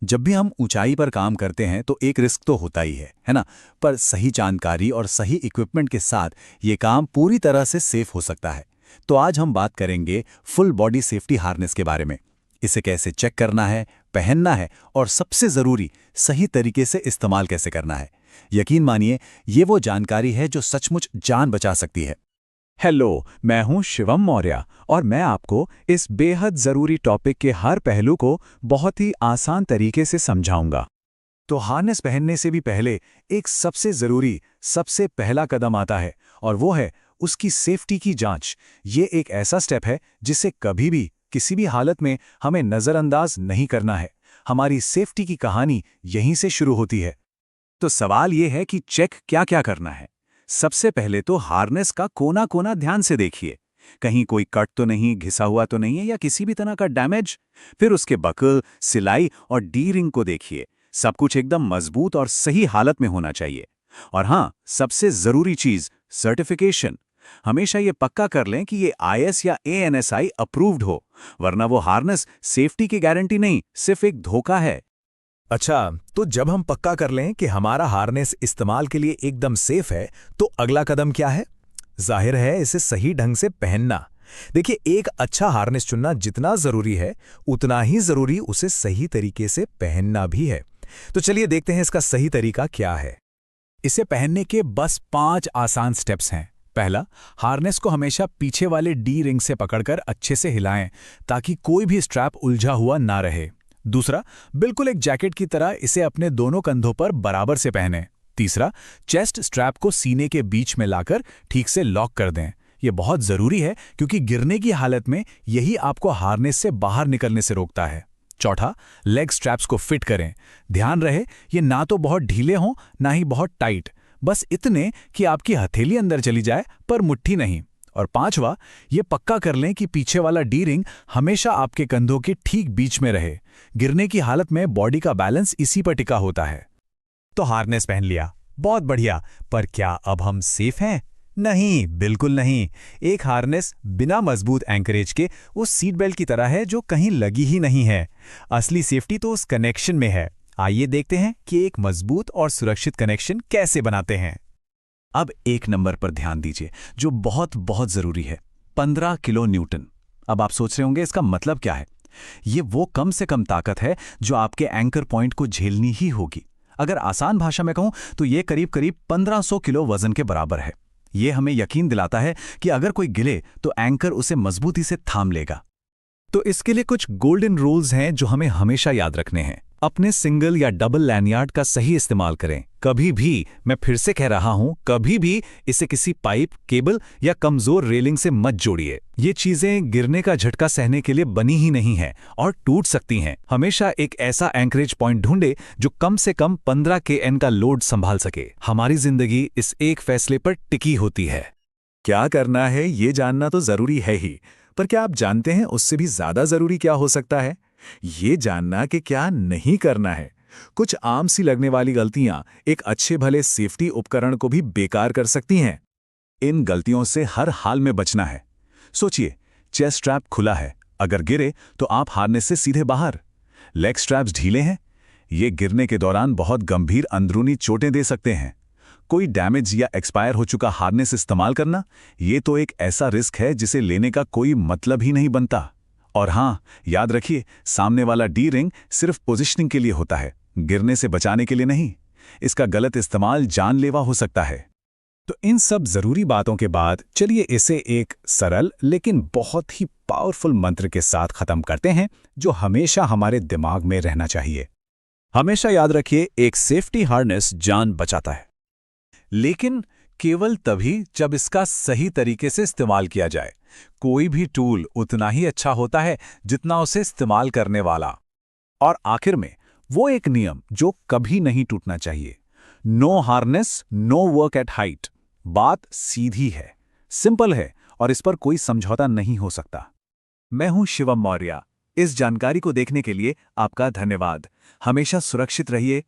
जब भी हम ऊंचाई पर काम करते हैं तो एक रिस्क तो होता ही है ना। पर सही जानकारी और सही इक्विपमेंट के साथ ये काम पूरी तरह से सेफ हो सकता है। तो आज हम बात करेंगे फुल बॉडी सेफ्टी हार्नेस के बारे में। इसे कैसे चेक करना है, पहनना है और सबसे ज़रूरी सही तरीके से इस्तेमाल कैसे करना है। यकीन मानिए, ये वो जानकारी है जो सचमुच जान बचा सकती है। हेलो, मैं हूं शिवम मौर्य और मैं आपको इस बेहद ज़रूरी टॉपिक के हर पहलू को बहुत ही आसान तरीके से समझाऊंगा। तो हार्नेस पहनने से भी पहले एक सबसे ज़रूरी, सबसे पहला कदम आता है और वो है उसकी सेफ्टी की जांच। ये एक ऐसा स्टेप है जिसे कभी भी किसी भी हालत में हमें नज़रअंदाज नहीं करना है। हमारी सेफ्टी की कहानी यहीं से शुरू होती है। तो सवाल ये है कि चेक क्या-क्या करना है। सबसे पहले तो हार्नेस का कोना-कोना ध्यान से देखिए। कहीं कोई कट तो नहीं, घिसा हुआ तो नहीं है या किसी भी तरह का डैमेज। फिर उसके बकल, सिलाई और डी रिंग को देखिए। सब कुछ एकदम मजबूत और सही हालत में होना चाहिए। और हाँ, सबसे ज़रूरी चीज़ सर्टिफिकेशन। हमेशा ये पक्का कर लें कि ये IS या ANSI अप्रूव्ड हो, वरना वो हार्नेस सेफ्टी की गारंटी नहीं, सिर्फ एक धोखा है। अच्छा, तो जब हम पक्का कर लें कि हमारा हार्नेस इस्तेमाल के लिए एकदम सेफ है, तो अगला कदम क्या है? जाहिर है, इसे सही ढंग से पहनना। देखिए, एक अच्छा हार्नेस चुनना जितना जरूरी है, उतना ही जरूरी उसे सही तरीके से पहनना भी है। तो चलिए देखते हैं इसका सही तरीका क्या है। इसे पहनने के बस 5 आसान स्टेप्स हैं। पहला, हार्नेस को हमेशा पीछे वाले डी रिंग से पकड़कर अच्छे से हिलाएं ताकि कोई भी स्ट्रैप उलझा हुआ ना रहे। दूसरा, बिल्कुल एक जैकेट की तरह इसे अपने दोनों कंधों पर बराबर से पहनें। तीसरा, चेस्ट स्ट्रैप को सीने के बीच में लाकर ठीक से लॉक कर दें। यह बहुत ज़रूरी है क्योंकि गिरने की हालत में यही आपको हार्नेस से बाहर निकलने से रोकता है। चौथा, लेग स्ट्रैप्स को फिट करें। ध्यान रहे, ये ना तो बहुत ढीले हों ना ही बहुत टाइट, बस इतने कि आपकी हथेली अंदर चली जाए पर मुट्ठी नहीं। और पांचवा, ये पक्का कर लें कि पीछे वाला डी रिंग हमेशा आपके कंधों के ठीक बीच में रहे। गिरने की हालत में बॉडी का बैलेंस इसी पर टिका होता है। तो हार्नेस पहन लिया, बहुत बढ़िया, पर क्या अब हम सेफ हैं? नहीं, बिल्कुल नहीं। एक हार्नेस बिना मजबूत एंकरेज के उस सीट बेल्ट की तरह है जो कहीं लगी ही नहीं है। असली सेफ्टी तो उस कनेक्शन में है। आइए देखते हैं कि एक मजबूत और सुरक्षित कनेक्शन कैसे बनाते हैं। अब एक नंबर पर ध्यान दीजिए, जो बहुत बहुत ज़रूरी है, 15 किलो न्यूटन। अब आप सोच रहे होंगे इसका मतलब क्या है। ये वो कम से कम ताकत है जो आपके एंकर पॉइंट को झेलनी ही होगी। अगर आसान भाषा में कहूं तो ये करीब करीब 1500 किलो वजन के बराबर है। ये हमें यकीन दिलाता है कि अगर कोई गिरे तो एंकर उसे मजबूती से थाम लेगा। तो इसके लिए कुछ गोल्डन रूल्स हैं जो हमें हमेशा याद रखने हैं। अपने सिंगल या डबल लैनियार्ड का सही इस्तेमाल करें। कभी भी, मैं फिर से कह रहा हूं, कभी भी इसे किसी पाइप, केबल या कमजोर रेलिंग से मत जोड़िए। ये चीजें गिरने का झटका सहने के लिए बनी ही नहीं है और टूट सकती हैं। हमेशा एक ऐसा एंकरेज पॉइंट ढूंढे जो कम से कम 15 kN का लोड संभाल सके। हमारी जिंदगी इस एक फैसले पर टिकी होती है। क्या करना है ये जानना तो जरूरी है ही, पर क्या आप जानते हैं उससे भी ज्यादा जरूरी क्या हो सकता है? ये जानना कि क्या नहीं करना है। कुछ आम सी लगने वाली गलतियां एक अच्छे भले सेफ्टी उपकरण को भी बेकार कर सकती हैं। इन गलतियों से हर हाल में बचना है। सोचिए, चेस्ट स्ट्रैप खुला है, अगर गिरे तो आप हार्नेस से सीधे बाहर। लेग स्ट्रैप्स ढीले हैं, ये गिरने के दौरान बहुत गंभीर अंदरूनी चोटें दे सकते हैं। कोई डैमेज या एक्सपायर हो चुका हार्नेस इस्तेमाल करना, ये तो एक ऐसा रिस्क है जिसे लेने का कोई मतलब ही नहीं बनता। और हाँ, याद रखिए, सामने वाला डी रिंग सिर्फ पोजीशनिंग के लिए होता है, गिरने से बचाने के लिए नहीं। इसका गलत इस्तेमाल जानलेवा हो सकता है। तो इन सब जरूरी बातों के बाद चलिए इसे एक सरल लेकिन बहुत ही पावरफुल मंत्र के साथ खत्म करते हैं जो हमेशा हमारे दिमाग में रहना चाहिए। हमेशा याद रखिए, एक सेफ्टी हार्नेस जान बचाता है, लेकिन केवल तभी जब इसका सही तरीके से इस्तेमाल किया जाए। कोई भी टूल उतना ही अच्छा होता है जितना उसे इस्तेमाल करने वाला। और आखिर में वो एक नियम जो कभी नहीं टूटना चाहिए, no harness no work at height. बात सीधी है, सिंपल है और इस पर कोई समझौता नहीं हो सकता। मैं हूं शिवम मौर्य। इस जानकारी को देखने के लिए आपका धन्यवाद। हमेशा सुरक्षित रहिए,